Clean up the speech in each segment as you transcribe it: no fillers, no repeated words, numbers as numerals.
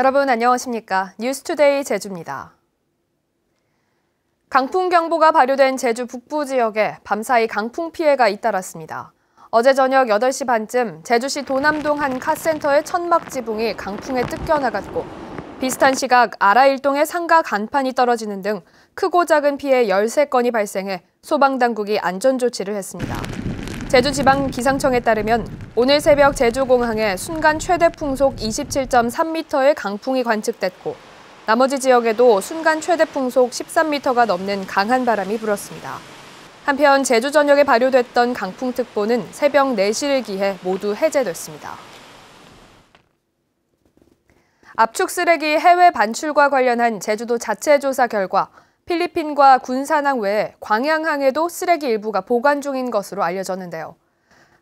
여러분 안녕하십니까? 뉴스투데이 제주입니다. 강풍경보가 발효된 제주 북부 지역에 밤사이 강풍 피해가 잇따랐습니다. 어제 저녁 8시 반쯤 제주시 도남동 한 카센터의 천막 지붕이 강풍에 뜯겨나갔고 비슷한 시각 아라일동의 상가 간판이 떨어지는 등 크고 작은 피해 13건이 발생해 소방당국이 안전조치를 했습니다. 제주지방기상청에 따르면 오늘 새벽 제주공항에 순간 최대 풍속 27.3m의 강풍이 관측됐고 나머지 지역에도 순간 최대 풍속 13m가 넘는 강한 바람이 불었습니다. 한편 제주 전역에 발효됐던 강풍특보는 새벽 4시를 기해 모두 해제됐습니다. 압축 쓰레기 해외 반출과 관련한 제주도 자체 조사 결과 필리핀과 군산항 외에 광양항에도 쓰레기 일부가 보관 중인 것으로 알려졌는데요.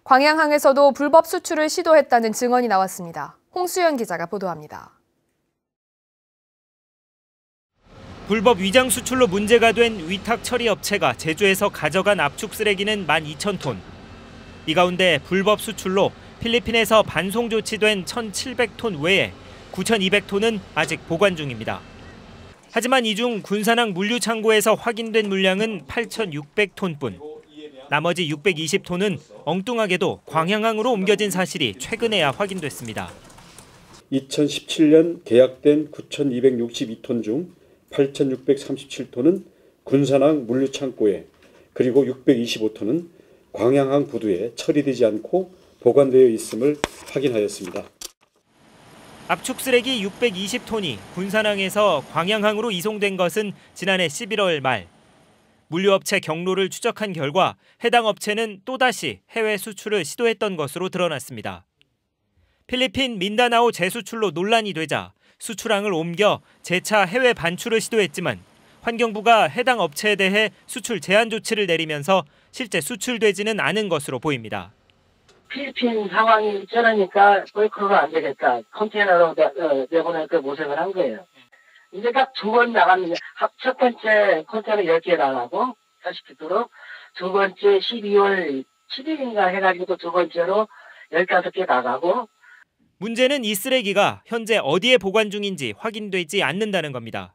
광양항에서도 불법 수출을 시도했다는 증언이 나왔습니다. 홍수연 기자가 보도합니다. 불법 위장 수출로 문제가 된 위탁 처리 업체가 제주에서 가져간 압축 쓰레기는 12,000톤. 이 가운데 불법 수출로 필리핀에서 반송 조치된 1,700톤 외에 9,200톤은 아직 보관 중입니다. 하지만 이 중 군산항 물류창고에서 확인된 물량은 8,600톤뿐. 나머지 620톤은 엉뚱하게도 광양항으로 옮겨진 사실이 최근에야 확인됐습니다. 2017년 계약된 9,262톤 중 8,637톤은 군산항 물류창고에 그리고 625톤은 광양항 부두에 처리되지 않고 보관되어 있음을 확인하였습니다. 압축 쓰레기 620톤이 군산항에서 광양항으로 이송된 것은 지난해 11월 말. 물류업체 경로를 추적한 결과 해당 업체는 또다시 해외 수출을 시도했던 것으로 드러났습니다. 필리핀 민다나오 재수출로 논란이 되자 수출항을 옮겨 재차 해외 반출을 시도했지만 환경부가 해당 업체에 대해 수출 제한 조치를 내리면서 실제 수출되지는 않은 것으로 보입니다. 필리핀 상황이 저러니까 그거가 안 되겠다. 컨테이너로 내보낼 그 모색을 한 거예요. 이제 딱 2번 나갔는데 첫 번째 컨테이너 10개 나가고 40kg로 두 번째 12월 7일인가 해가지고 두 번째로 15개 나가고. 문제는 이 쓰레기가 현재 어디에 보관 중인지 확인되지 않는다는 겁니다.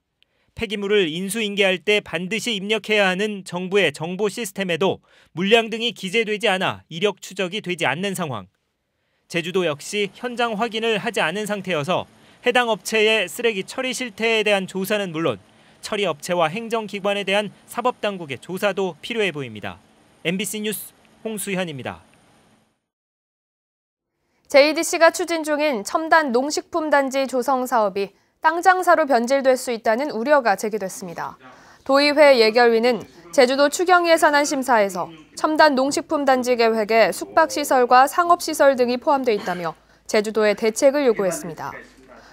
폐기물을 인수인계할 때 반드시 입력해야 하는 정부의 정보 시스템에도 물량 등이 기재되지 않아 이력 추적이 되지 않는 상황. 제주도 역시 현장 확인을 하지 않은 상태여서 해당 업체의 쓰레기 처리 실태에 대한 조사는 물론 처리 업체와 행정기관에 대한 사법당국의 조사도 필요해 보입니다. MBC 뉴스 홍수현입니다. JDC가 추진 중인 첨단 농식품 단지 조성 사업이 땅 장사로 변질될 수 있다는 우려가 제기됐습니다. 도의회 예결위는 제주도 추경예산안 심사에서 첨단 농식품 단지 계획에 숙박시설과 상업시설 등이 포함돼 있다며 제주도에 대책을 요구했습니다.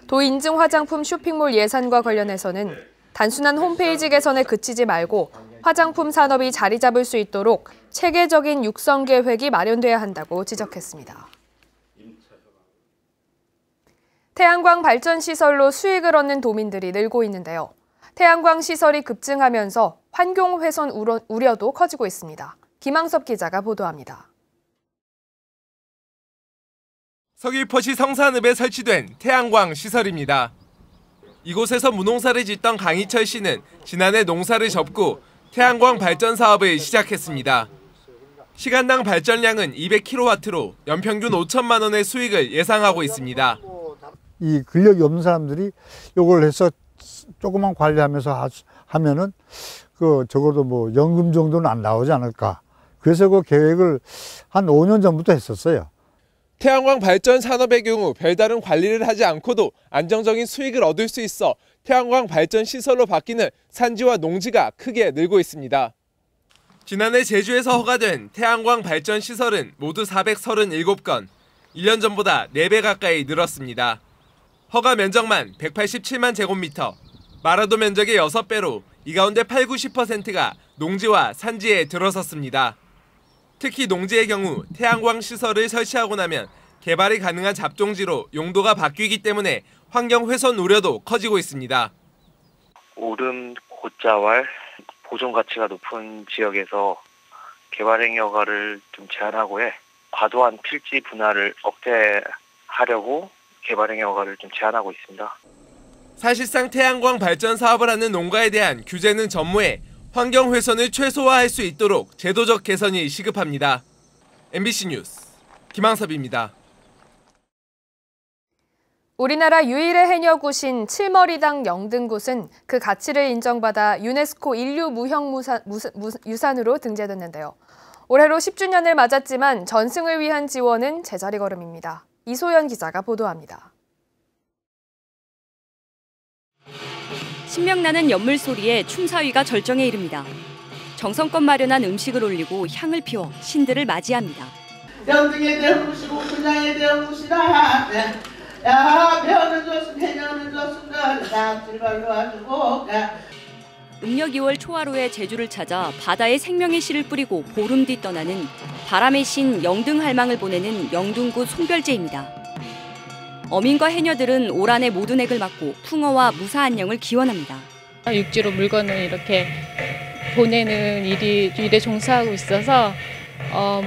도인증 화장품 쇼핑몰 예산과 관련해서는 단순한 홈페이지 개선에 그치지 말고 화장품 산업이 자리 잡을 수 있도록 체계적인 육성 계획이 마련돼야 한다고 지적했습니다. 태양광 발전 시설로 수익을 얻는 도민들이 늘고 있는데요. 태양광 시설이 급증하면서 환경 훼손 우려도 커지고 있습니다. 김항섭 기자가 보도합니다. 서귀포시 성산읍에 설치된 태양광 시설입니다. 이곳에서 무농사를 짓던 강희철 씨는 지난해 농사를 접고 태양광 발전 사업을 시작했습니다. 시간당 발전량은 200kW로 연평균 5천만 원의 수익을 예상하고 있습니다. 이 근력이 없는 사람들이 이걸 해서 조금만 관리하면서 하면은 적어도 뭐 연금 정도는 안 나오지 않을까. 그래서 그 계획을 한 5년 전부터 했었어요. 태양광 발전 산업의 경우 별다른 관리를 하지 않고도 안정적인 수익을 얻을 수 있어 태양광 발전 시설로 바뀌는 산지와 농지가 크게 늘고 있습니다. 지난해 제주에서 허가된 태양광 발전 시설은 모두 437건, 1년 전보다 4배 가까이 늘었습니다. 허가 면적만 187만 제곱미터, 마라도 면적의 6배로 이 가운데 80~90%가 농지와 산지에 들어섰습니다. 특히 농지의 경우 태양광 시설을 설치하고 나면 개발이 가능한 잡종지로 용도가 바뀌기 때문에 환경 훼손 우려도 커지고 있습니다. 오름, 곶자왈, 보존 가치가 높은 지역에서 개발 행위 허가를 좀 제한하고 해 과도한 필지 분할을 억제하려고 개발 행위 허가를 좀 제한하고 있습니다. 사실상 태양광 발전 사업을 하는 농가에 대한 규제는 전무해 환경 훼손을 최소화할 수 있도록 제도적 개선이 시급합니다. MBC 뉴스 김항섭입니다. 우리나라 유일의 해녀굿인 칠머리당 영등굿은 그 가치를 인정받아 유네스코 인류 무형유산으로 등재됐는데요. 올해로 10주년을 맞았지만 전승을 위한 지원은 제자리 걸음입니다. 이소연 기자가 보도합니다. 신명나는 연물 소리에 춤사위가 절정에 이릅니다. 정성껏 마련한 음식을 올리고 향을 피워 신들을 맞이합니다. 영등에 대한 굿이고 분양에 대한 굿이라 야 배우는 좋습니다. 해녀는 좋습니다. 낙질발로 와주고 음력 2월 초하루에 제주를 찾아 바다에 생명의 씨를 뿌리고 보름 뒤 떠나는 바람의 신 영등할망을 보내는 영등굿 송별제입니다. 어민과 해녀들은 올 한해 모든 액을 막고 풍어와 무사 안녕을 기원합니다. 육지로 물건을 이렇게 보내는 일에 종사하고 있어서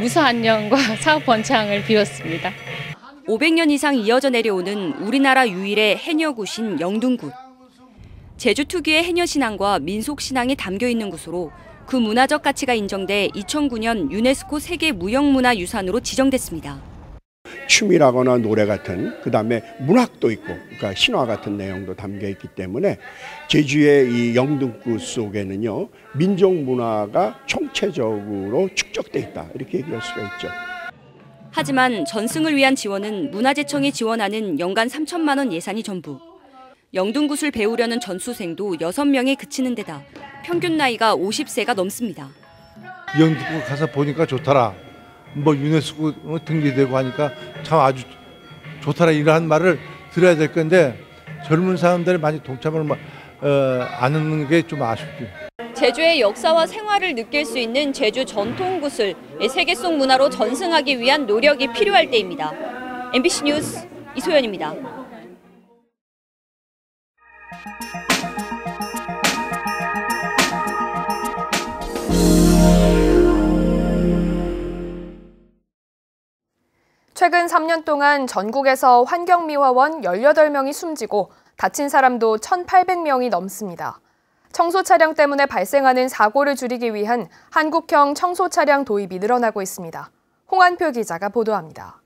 무사 안녕과 사업 번창을 빌었습니다. 500년 이상 이어져 내려오는 우리나라 유일의 해녀굿인 영등굿. 제주 특유의 해녀 신앙과 민속 신앙이 담겨 있는 곳으로 그 문화적 가치가 인정돼 2009년 유네스코 세계 무형문화유산으로 지정됐습니다. 춤이라거나 노래 같은 그다음에 문학도 있고 그러니까 신화 같은 내용도 담겨 있기 때문에 제주의 이 영등굿 속에는요 민족 문화가 총체적으로 축적돼 있다 이렇게 얘기할 수가 있죠. 하지만 전승을 위한 지원은 문화재청이 지원하는 연간 3천만 원 예산이 전부. 영등굿을 배우려는 전수생도 6명에 그치는 데다 평균 나이가 50세가 넘습니다. 영등굿 가서 보니까 좋더라. 뭐 유네스코 등재되고 하니까 참 아주 좋더라 이런 말을 들어야 될 건데 젊은 사람들이 많이 동참을 안 하는 게 좀 아쉽죠. 제주의 역사와 생활을 느낄 수 있는 제주 전통굿을 세계 속 문화로 전승하기 위한 노력이 필요할 때입니다. MBC 뉴스 이소연입니다. 최근 3년 동안 전국에서 환경미화원 18명이 숨지고 다친 사람도 1,800명이 넘습니다. 청소 차량 때문에 발생하는 사고를 줄이기 위한 한국형 청소 차량 도입이 늘어나고 있습니다. 홍한표 기자가 보도합니다.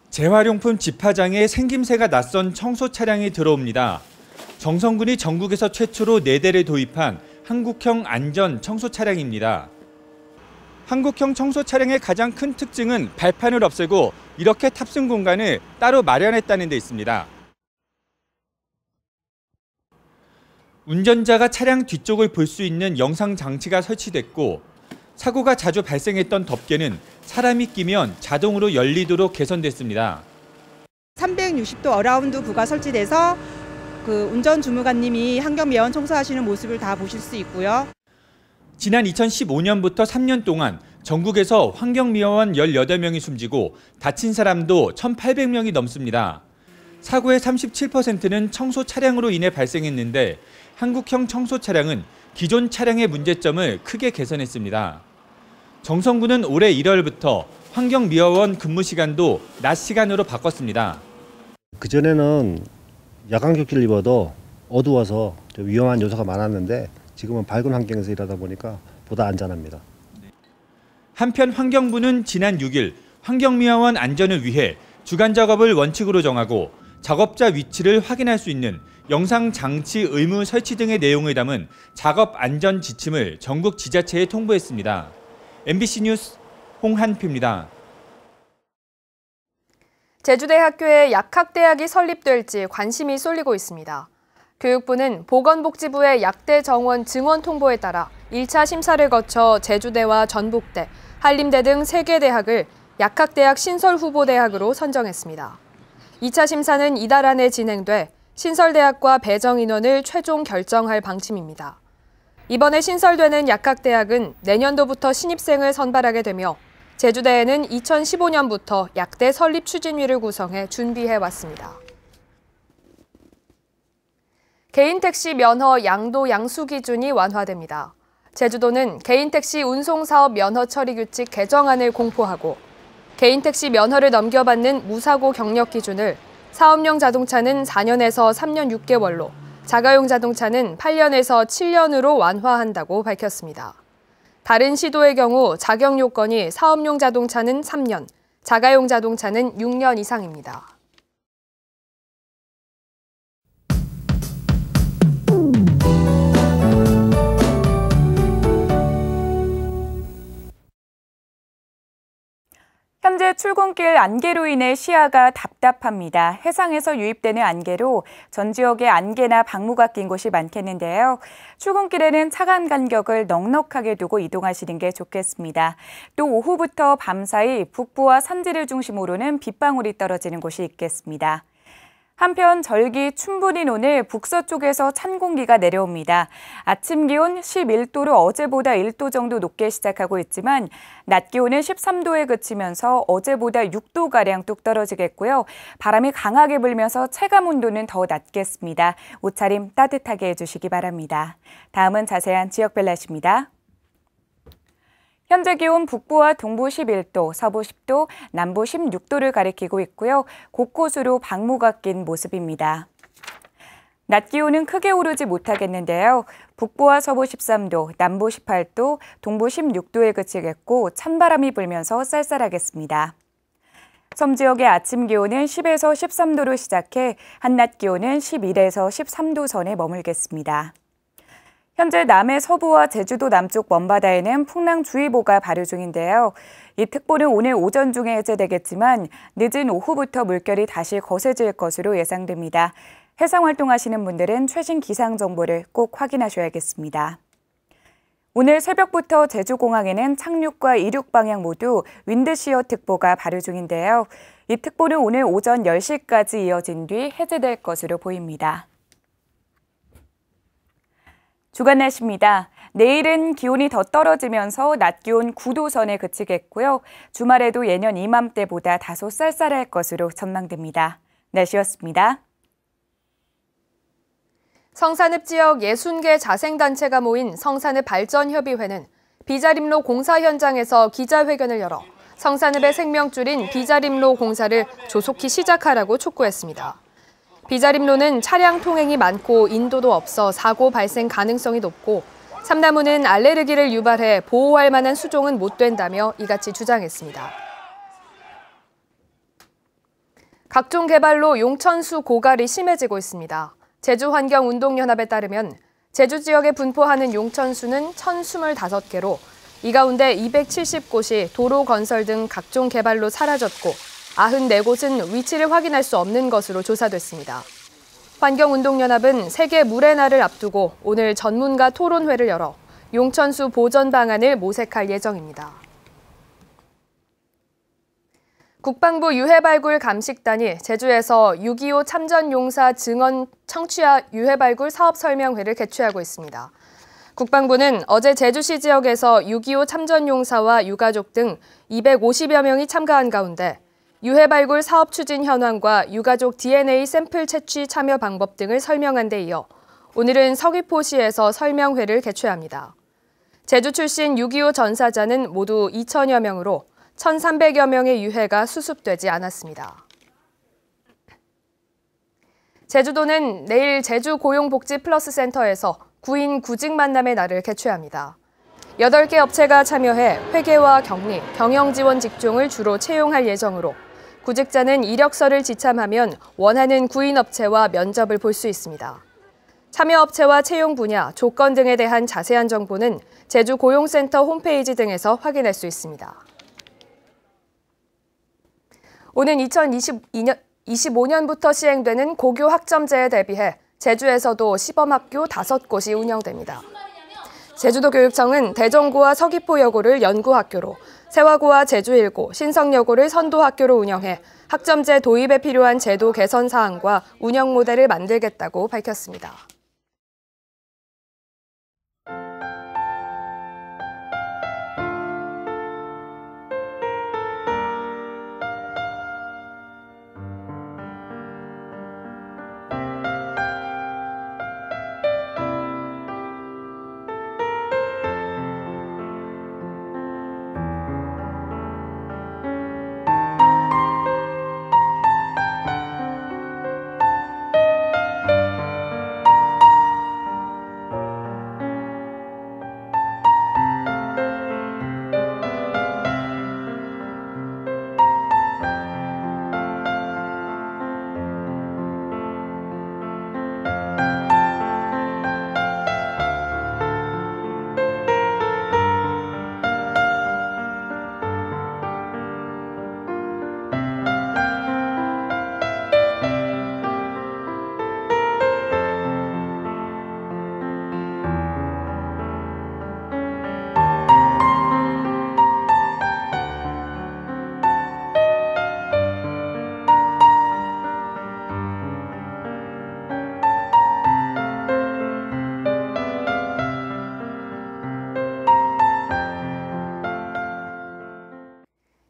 재활용품 집화장에 생김새가 낯선 청소 차량이 들어옵니다. 정성군이 전국에서 최초로 4대를 도입한 한국형 안전 청소 차량입니다. 한국형 청소 차량의 가장 큰 특징은 발판을 없애고 이렇게 탑승 공간을 따로 마련했다는 데 있습니다. 운전자가 차량 뒤쪽을 볼 수 있는 영상 장치가 설치됐고 사고가 자주 발생했던 덮개는 사람이 끼면 자동으로 열리도록 개선됐습니다. 360도 어라운드 구가 설치돼서 그 운전 주무관님이 환경미화원 청소하시는 모습을 다 보실 수 있고요. 지난 2015년부터 3년 동안 전국에서 환경미화원 18명이 숨지고 다친 사람도 1,800명이 넘습니다. 사고의 37%는 청소 차량으로 인해 발생했는데 한국형 청소 차량은 기존 차량의 문제점을 크게 개선했습니다. 정성군은 올해 1월부터 환경미화원 근무 시간도 낮 시간으로 바꿨습니다. 그전에는 야간 격리를 입어도 어두워서 위험한 요소가 많았는데 지금은 밝은 환경에서 일하다 보니까 보다 안전합니다. 한편 환경부는 지난 6일 환경미화원 안전을 위해 주간 작업을 원칙으로 정하고 작업자 위치를 확인할 수 있는 영상 장치 의무 설치 등의 내용을 담은 작업 안전 지침을 전국 지자체에 통보했습니다. MBC 뉴스 홍한표입니다. 제주대학교에 약학대학이 설립될지 관심이 쏠리고 있습니다. 교육부는 보건복지부의 약대 정원 증원 통보에 따라 1차 심사를 거쳐 제주대와 전북대, 한림대 등 3개 대학을 약학대학 신설후보대학으로 선정했습니다. 2차 심사는 이달 안에 진행돼 신설대학과 배정 인원을 최종 결정할 방침입니다. 이번에 신설되는 약학대학은 내년도부터 신입생을 선발하게 되며 제주대에는 2015년부터 약대 설립 추진위를 구성해 준비해왔습니다. 개인택시 면허 양도 양수 기준이 완화됩니다. 제주도는 개인택시 운송사업 면허 처리 규칙 개정안을 공포하고 개인택시 면허를 넘겨받는 무사고 경력 기준을 사업용 자동차는 4년에서 3년 6개월로, 자가용 자동차는 8년에서 7년으로 완화한다고 밝혔습니다. 다른 시도의 경우 자격 요건이 사업용 자동차는 3년, 자가용 자동차는 6년 이상입니다. 현재 출근길 안개로 인해 시야가 답답합니다. 해상에서 유입되는 안개로 전 지역에 안개나 방무가 낀 곳이 많겠는데요. 출근길에는 차간 간격을 넉넉하게 두고 이동하시는 게 좋겠습니다. 또 오후부터 밤사이 북부와 산지를 중심으로는 빗방울이 떨어지는 곳이 있겠습니다. 한편 절기 춘분인 오늘 북서쪽에서 찬 공기가 내려옵니다. 아침 기온 11도로 어제보다 1도 정도 높게 시작하고 있지만 낮 기온은 13도에 그치면서 어제보다 6도가량 뚝 떨어지겠고요. 바람이 강하게 불면서 체감 온도는 더 낮겠습니다. 옷차림 따뜻하게 해주시기 바랍니다. 다음은 자세한 지역별 날씨입니다. 현재 기온 북부와 동부 11도, 서부 10도, 남부 16도를 가리키고 있고요. 곳곳으로 방무가 낀 모습입니다. 낮 기온은 크게 오르지 못하겠는데요. 북부와 서부 13도, 남부 18도, 동부 16도에 그치겠고 찬바람이 불면서 쌀쌀하겠습니다. 섬 지역의 아침 기온은 10에서 13도로 시작해 한낮 기온은 11에서 13도 선에 머물겠습니다. 현재 남해 서부와 제주도 남쪽 먼바다에는 풍랑주의보가 발효 중인데요. 이 특보는 오늘 오전 중에 해제되겠지만 늦은 오후부터 물결이 다시 거세질 것으로 예상됩니다. 해상 활동하시는 분들은 최신 기상 정보를 꼭 확인하셔야겠습니다. 오늘 새벽부터 제주공항에는 착륙과 이륙 방향 모두 윈드시어 특보가 발효 중인데요. 이 특보는 오늘 오전 10시까지 이어진 뒤 해제될 것으로 보입니다. 주간 날씨입니다. 내일은 기온이 더 떨어지면서 낮 기온 9도 선에 그치겠고요. 주말에도 예년 이맘때보다 다소 쌀쌀할 것으로 전망됩니다. 날씨였습니다. 성산읍 지역 60개 자생단체가 모인 성산읍 발전협의회는 비자림로 공사 현장에서 기자회견을 열어 성산읍의 생명줄인 비자림로 공사를 조속히 시작하라고 촉구했습니다. 비자림로는 차량 통행이 많고 인도도 없어 사고 발생 가능성이 높고 참나무는 알레르기를 유발해 보호할 만한 수종은 못 된다며 이같이 주장했습니다. 각종 개발로 용천수 고갈이 심해지고 있습니다. 제주환경운동연합에 따르면 제주 지역에 분포하는 용천수는 1,025개로 이 가운데 270곳이 도로 건설 등 각종 개발로 사라졌고 94곳은 위치를 확인할 수 없는 것으로 조사됐습니다. 환경운동연합은 세계 물의 날을 앞두고 오늘 전문가 토론회를 열어 용천수 보전 방안을 모색할 예정입니다. 국방부 유해발굴 감식단이 제주에서 6.25 참전용사 증언 청취와 유해발굴 사업 설명회를 개최하고 있습니다. 국방부는 어제 제주시 지역에서 6.25 참전용사와 유가족 등 250여 명이 참가한 가운데 유해발굴 사업 추진 현황과 유가족 DNA 샘플 채취 참여 방법 등을 설명한 데 이어 오늘은 서귀포시에서 설명회를 개최합니다. 제주 출신 6.25 전사자는 모두 2,000여 명으로 1,300여 명의 유해가 수습되지 않았습니다. 제주도는 내일 제주고용복지플러스센터에서 구인 구직 만남의 날을 개최합니다. 8개 업체가 참여해 회계와 격리, 경영지원 직종을 주로 채용할 예정으로 구직자는 이력서를 지참하면 원하는 구인업체와 면접을 볼 수 있습니다. 참여업체와 채용 분야, 조건 등에 대한 자세한 정보는 제주고용센터 홈페이지 등에서 확인할 수 있습니다. 오는 2025년부터 시행되는 고교 학점제에 대비해 제주에서도 시범학교 5곳이 운영됩니다. 제주도교육청은 대전고와 서귀포여고를 연구학교로, 세화고와 제주일고, 신성여고를 선도학교로 운영해 학점제 도입에 필요한 제도 개선 사항과 운영 모델을 만들겠다고 밝혔습니다.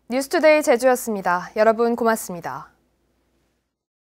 뉴스투데이 제주였습니다. 여러분 고맙습니다.